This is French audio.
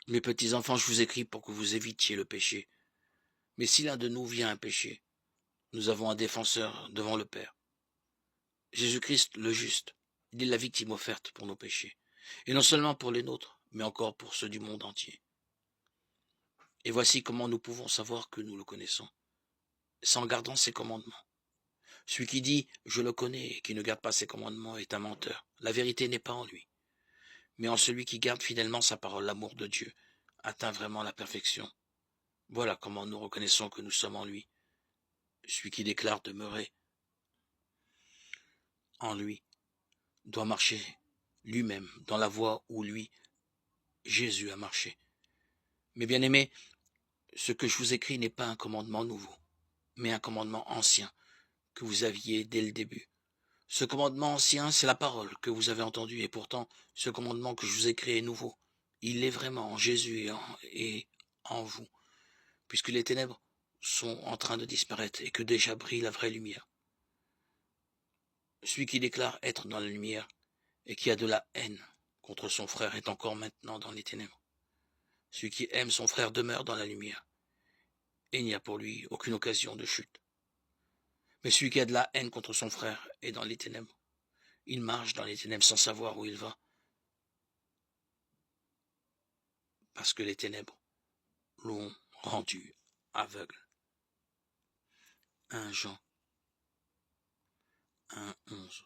Mes petits enfants, je vous écris pour que vous évitiez le péché. Mais si l'un de nous vient à pécher, nous avons un défenseur devant le Père. Jésus-Christ le juste. Il est la victime offerte pour nos péchés. Et non seulement pour les nôtres, mais encore pour ceux du monde entier. Et voici comment nous pouvons savoir que nous le connaissons. C'est en gardant ses commandements. Celui qui dit « je le connais » et qui ne garde pas ses commandements est un menteur. La vérité n'est pas en lui, mais en celui qui garde fidèlement sa parole. L'amour de Dieu atteint vraiment la perfection. Voilà comment nous reconnaissons que nous sommes en lui. Celui qui déclare demeurer en lui doit marcher lui-même dans la voie où lui, Jésus, a marché. Mes bien-aimés, ce que je vous écris n'est pas un commandement nouveau, mais un commandement ancien que vous aviez dès le début. Ce commandement ancien, c'est la parole que vous avez entendue, et pourtant, ce commandement que je vous écris est nouveau. Il est vraiment en Jésus et en vous, puisque les ténèbres sont en train de disparaître et que déjà brille la vraie lumière. Celui qui déclare être dans la lumière et qui a de la haine contre son frère est encore maintenant dans les ténèbres. Celui qui aime son frère demeure dans la lumière, et il n'y a pour lui aucune occasion de chute. Mais celui qui a de la haine contre son frère est dans les ténèbres. Il marche dans les ténèbres sans savoir où il va, parce que les ténèbres l'ont rendu aveugle. 1 Jean 1, 11.